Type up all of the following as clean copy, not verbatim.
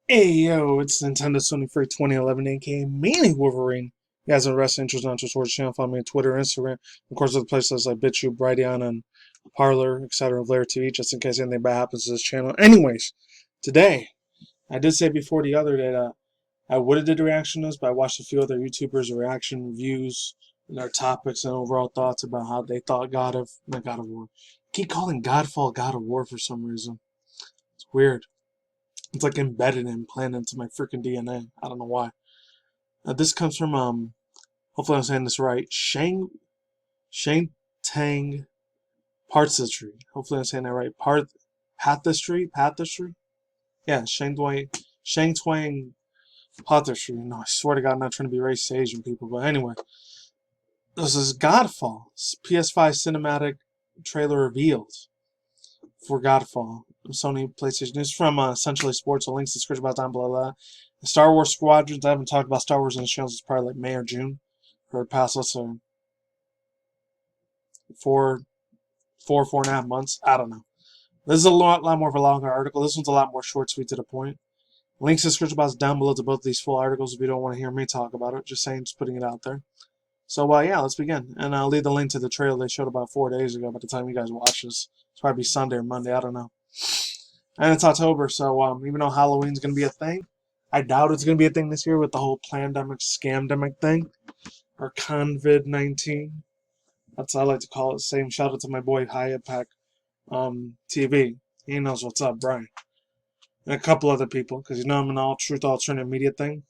Hey yo, it's Nintendo Sony Free 2011 aka mainly Wolverine. You guys are wrestling interest on towards the channel, follow me on Twitter, Instagram, of course other places like Bitchute, Brighteon, and Parlor, etc. VlareTV, just in case anything bad happens to this channel. Anyways, today, I did say before the other day that I would have did reaction to this, but I watched a few other YouTubers' reaction reviews and their topics and overall thoughts about how they thought not God of War. I keep calling Godfall God of War for some reason. It's weird. It's like embedded and implanted into my freaking DNA. I don't know why. This comes from hopefully I'm saying this right. Shang Tang Partsistry. Hopefully I'm saying that right. Pathistry. Yeah, Shang Twang Pathistry. No, I swear to God, I'm not trying to be racist to Asian people, but anyway, this is Godfall. PS5 cinematic trailer revealed for Godfall. Sony PlayStation. It's from Essentially Sports. So links to the description about down below that. Star Wars Squadrons. I haven't talked about Star Wars in the channel since probably like May or June. For the past, let's say, 4.5 months. I don't know. This is a lot more of a longer article. This one's a lot more short, sweet, to the point. Links to the description box down below to both of these full articles if you don't want to hear me talk about it. Just saying, just putting it out there. So, yeah, let's begin. And I'll leave the link to the trailer they showed about 4 days ago by the time you guys watch this. It's probably Sunday or Monday. I don't know. And it's October, so even though Halloween's going to be a thing, I doubt it's going to be a thing this year with the whole pandemic, scamdemic thing, or COVID-19. That's what I like to call it. Same shout out to my boy Hyatt Pack TV. He knows what's up, Brian. And a couple other people, because you know I'm an all truth alternative media thing.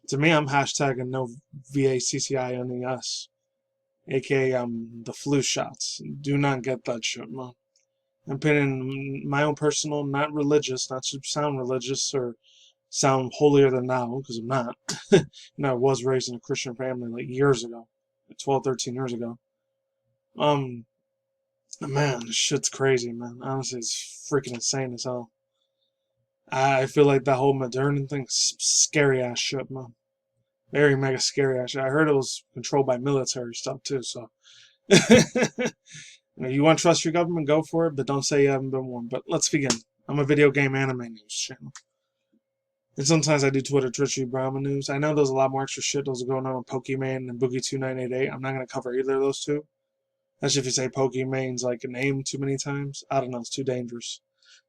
To me, I'm hashtagging no VACCI aka the flu shots. Do not get that shit, man. I'm putting my own personal, not religious, not to sound religious or sound holier than thou, because I'm not. I was raised in a Christian family like years ago, like 12, 13 years ago. Man, this shit's crazy, man. Honestly, it's freaking insane as hell. I feel like that whole Moderna thing's scary ass shit, man. Very mega scary ass shit. I heard it was controlled by military stuff too, so. You want to trust your government, go for it, but don't say you haven't been warned. But let's begin. I'm a video game anime news channel. And sometimes I do Twitter, Twitch, Brahma news. I know there's a lot more extra shit that's going on with Pokemon and Boogie2988. I'm not going to cover either of those two. Especially if you say Pokemon's like a name too many times. I don't know, it's too dangerous.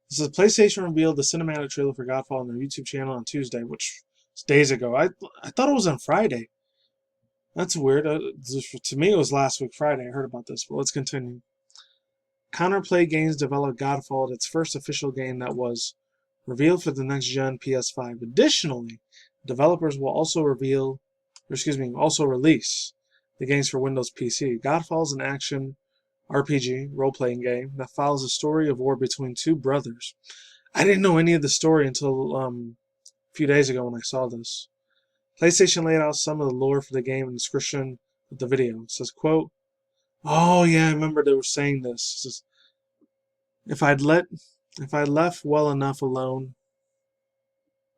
This is PlayStation revealed the cinematic trailer for Godfall on their YouTube channel on Tuesday, which was days ago. I thought it was on Friday. That's weird. To me, it was last week Friday. I heard about this, but let's continue. Counterplay Games developed Godfall, its first official game that was revealed for the next-gen PS5. Additionally, developers will also release the games for Windows PC. Godfall is an action RPG role-playing game that follows a story of war between two brothers. I didn't know any of the story until a few days ago when I saw this. PlayStation laid out some of the lore for the game in the description of the video. It says, quote, "Oh yeah, I remember they were saying this. It says, if I'd left well enough alone,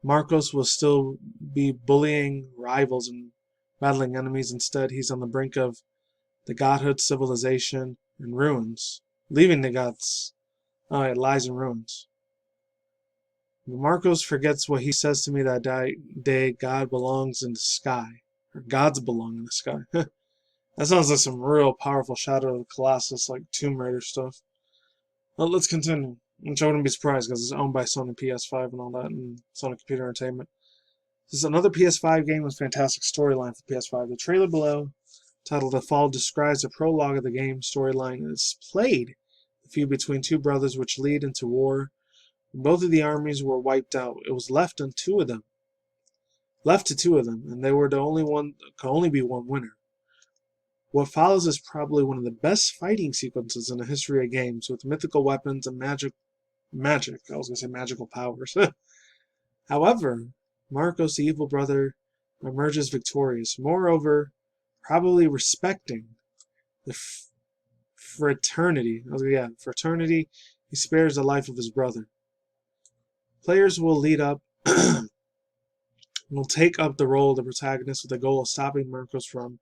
Marcos will still be bullying rivals and battling enemies. Instead, he's on the brink of the godhood civilization in ruins, leaving the gods. Oh, it lies in ruins. Marcos forgets what he says to me that day. God belongs in the sky, or gods belong in the sky." That sounds like some real powerful Shadow of the Colossus, like Tomb Raider stuff. Well, let's continue. Which I wouldn't be surprised because it's owned by Sony PS5 and all that, and Sony Computer Entertainment. This is another PS5 game with fantastic storyline for PS5. The trailer below, titled "The Fall," describes the prologue of the game storyline and it's played the feud between two brothers which lead into war. When both of the armies were wiped out, it was left to two of them, and they were the only one. Could only be one winner. What follows is probably one of the best fighting sequences in the history of games, with mythical weapons and magic. I was going to say magical powers. However, Marcos, the evil brother, emerges victorious. Moreover, probably respecting the fraternity. Fraternity, he spares the life of his brother. Players will will take up the role of the protagonist with the goal of stopping Marcos from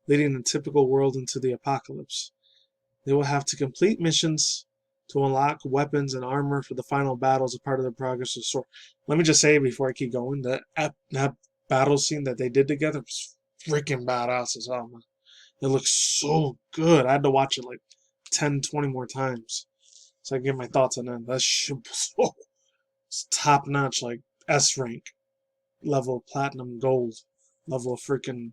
leading the typical world into the apocalypse. They will have to complete missions to unlock weapons and armor for the final battle as a part of the progress of the story. Let me just say before I keep going that battle scene that they did together was freaking badass as well, man. It looks so good. I had to watch it like 10, 20 more times so I can get my thoughts on that. That shit was top notch, like S rank level, platinum, gold level of freaking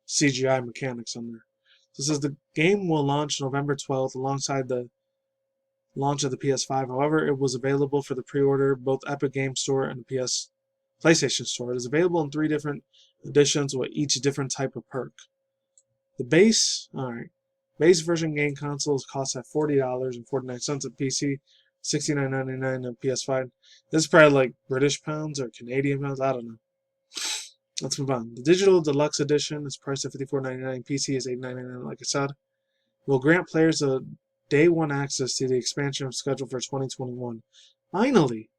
CGI mechanics on there. So it says the game will launch November 12th alongside the launch of the PS5. However, it was available for the pre-order both Epic Game Store and the PlayStation Store. It is available in 3 different editions with each different type of perk. The base version game consoles cost at $40.49 at PC, $69.99 on PS5. This is probably like British pounds or Canadian pounds. I don't know. Let's move on. The digital deluxe edition is priced at $54.99. PC is $8.99. Like I said, will grant players a day one access to the expansion scheduled for 2021. Finally,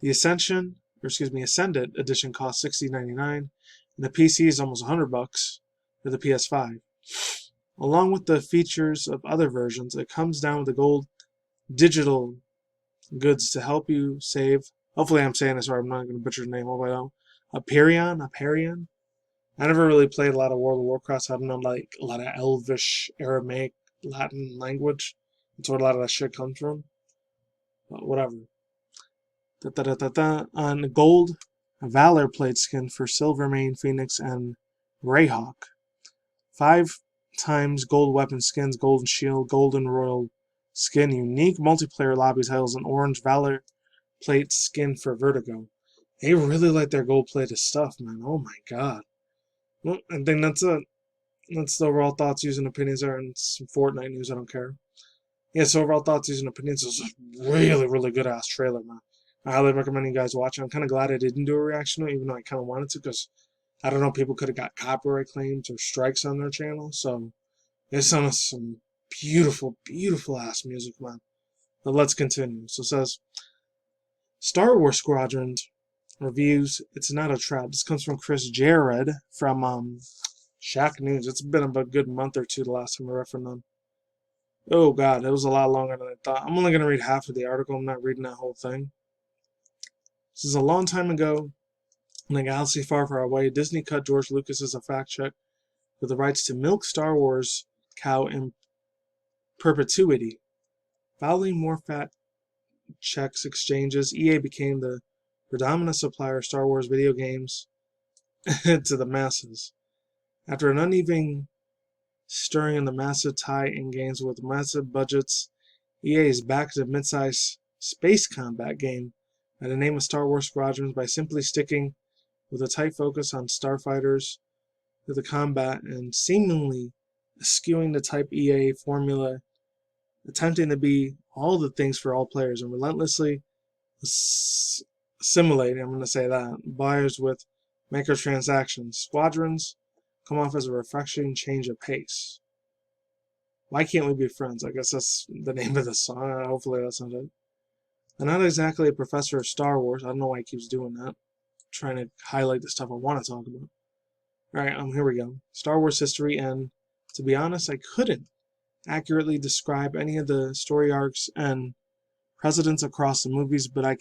the Ascended edition costs $60.99, and the PC is almost $100 for the PS5. Along with the features of other versions, it comes down with the gold digital goods to help you save. Hopefully, I'm saying this right. I'm not going to butcher the name all the way out. Aperion. I never really played a lot of World of Warcraft, so I don't know like a lot of Elvish, Aramaic, Latin language. That's where a lot of that shit comes from. But whatever. On the gold Valor plate skin for Silvermane, Phoenix, and Greyhawk. 5 times gold weapon skins, golden shield, golden royal skin, unique multiplayer lobby titles, and orange Valor plate skin for Vertigo. They really like their gold plated stuff, man. Oh my god. Well, I think that's it. That's the overall thoughts, views, and opinions there, and some Fortnite news. I don't care. Yeah, so overall thoughts, views, and opinions. It was a really, really good ass trailer, man. I highly recommend you guys watch it. I'm kind of glad I didn't do a reaction to it, even though I kind of wanted to, because I don't know, people could have got copyright claims or strikes on their channel. So it's some beautiful, beautiful ass music, man. But let's continue. So it says Star Wars Squadrons reviews. It's not a trap. This comes from Chris Jared from Shack News. It's been about a good month or two the last time I read from them. Oh god, it was a lot longer than I thought. I'm only going to read half of the article. I'm not reading that whole thing. This is a long time ago. In a galaxy far, far away, Disney cut George Lucas' a fact check for the rights to milk Star Wars cow in perpetuity. Following more fat checks exchanges, EA became the predominant supplier of Star Wars video games to the masses. After an uneven stirring in the massive tie-in games with massive budgets, EA is back to the mid-size space combat game by the name of Star Wars Squadrons by simply sticking with a tight focus on starfighters to the combat and seemingly eschewing the type EA formula, attempting to be all the things for all players and relentlessly assimilating, I'm going to say that, buyers with microtransactions. Squadrons come off as a refreshing change of pace. Why can't we be friends? I guess that's the name of the song. Hopefully that's not it. I'm not exactly a professor of Star Wars. I don't know why he keeps doing that. Trying to highlight the stuff I want to talk about. Alright, here we go. Star Wars history, and to be honest, I couldn't accurately describe any of the story arcs and precedents across the movies, but I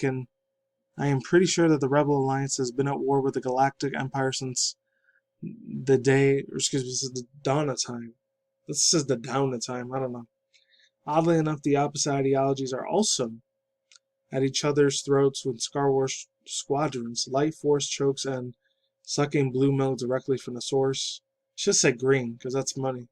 am pretty sure that the Rebel Alliance has been at war with the Galactic Empire since the dawn of time. This is the dawn of time, I don't know. Oddly enough, the opposite ideologies are also at each other's throats with Star Wars Squadrons, light force chokes, and sucking blue milk directly from the source. Should say green, because that's money.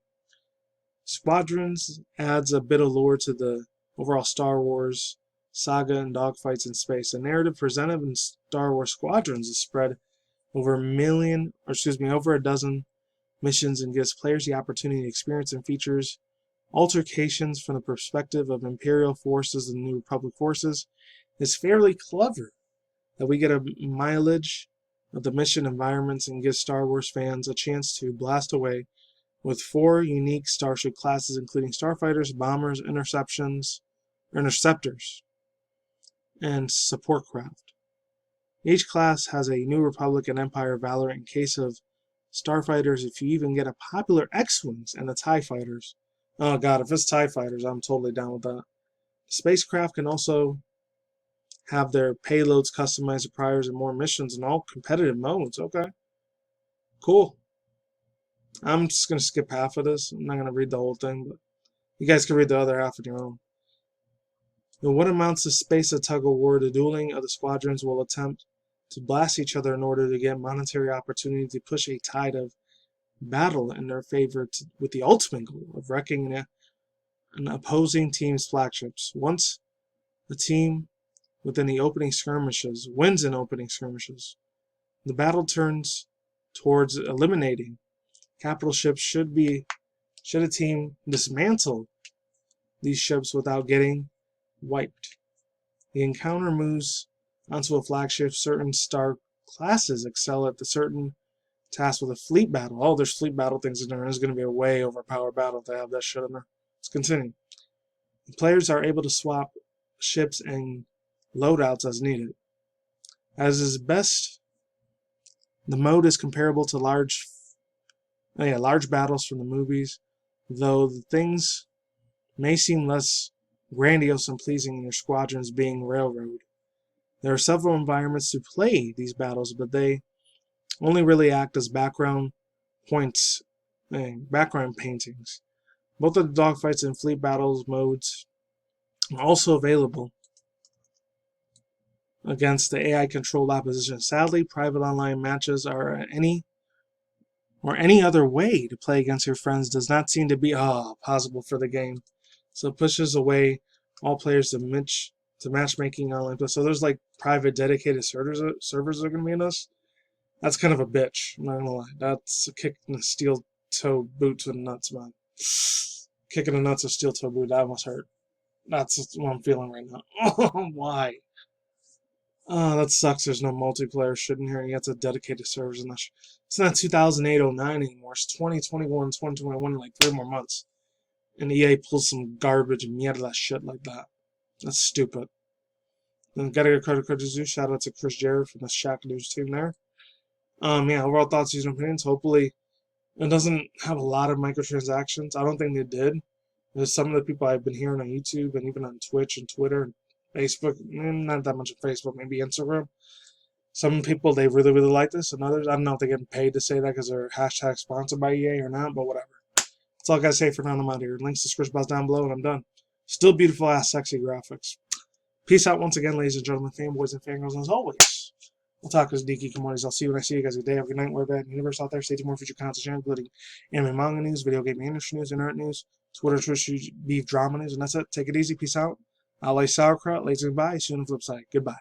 Squadrons adds a bit of lore to the overall Star Wars saga and dogfights in space. The narrative presented in Star Wars Squadrons is spread over a dozen missions and gives players the opportunity to experience and features altercations from the perspective of Imperial forces and New Republic forces. It's fairly clever that we get a mileage of the mission environments and gives Star Wars fans a chance to blast away with 4 unique starship classes, including starfighters, bombers, interceptors, and support craft. Each class has a New Republic and Empire valor. In case of starfighters, if you even get a popular X-Wings and the TIE fighters. Oh god, if it's TIE fighters, I'm totally down with that. Spacecraft can also have their payloads customized to priors and more missions in all competitive modes. Okay. Cool. I'm just going to skip half of this. I'm not going to read the whole thing, but you guys can read the other half on your own. In what amounts to space a tug-of-war, the dueling of the squadrons will attempt to blast each other in order to get monetary opportunity to push a tide of battle in their favor with the ultimate goal of wrecking an opposing team's flagships. Once the team within the opening skirmishes wins in opening skirmishes, the battle turns towards eliminating capital ships. Should a team dismantle these ships without getting wiped, the encounter moves onto a flagship. Certain star classes excel at the certain task with a fleet battle. Oh, there's fleet battle things in there. It's going to be a way overpowered battle if they have that shit in there. Let's continue. The players are able to swap ships and loadouts as needed. As is best, the mode is comparable to large battles from the movies, though the things may seem less grandiose and pleasing in your squadrons being railroad. There are several environments to play these battles, but they only really act as background paintings. Both of the dogfights and fleet battles modes are also available against the AI-controlled opposition. Sadly, private online matches or any other way to play against your friends does not seem to be possible for the game. So it pushes away all players to matchmaking online play. So there's like private dedicated servers that are going to be in this. That's kind of a bitch. I'm not going to lie. That's a kick in the steel toe boot to the nuts, man. Kicking the nuts of steel toe boot, that must hurt. That's what I'm feeling right now. Why? Oh, that sucks. There's no multiplayer shit in here. You have to dedicated servers and that shit. It's not 2008-09 anymore. It's 2021, 2021 in like 3 more months. And EA pulls some garbage and mierda shit like that. That's stupid. Then gotta get credit to Zoo. Shout out to Chris Jarrett from the Shack News team there. Yeah, overall thoughts, views, and opinions. Hopefully, it doesn't have a lot of microtransactions. I don't think they did. There's some of the people I've been hearing on YouTube and even on Twitch and Twitter and Facebook, not that much on Facebook, maybe Instagram. Some people, they really, really like this, and others, I don't know if they're getting paid to say that because they're hashtag sponsored by EA or not, but whatever. That's all I gotta say for now. I'm out here. Links to description box down below, and I'm done. Still beautiful ass, sexy graphics. Peace out once again, ladies and gentlemen, fanboys and fangirls, and as always, we'll talk as Diki commodities. I'll see you when I see you guys. Good day, have a good night, wherever at the universe out there. Stay tuned for more future content, including anime, manga news, video game industry news, internet news, Twitter, Twitch, beef drama news, and that's it. Take it easy. Peace out. I'll lay sauerkraut. Lazy goodbye. See you on the flip side. Goodbye.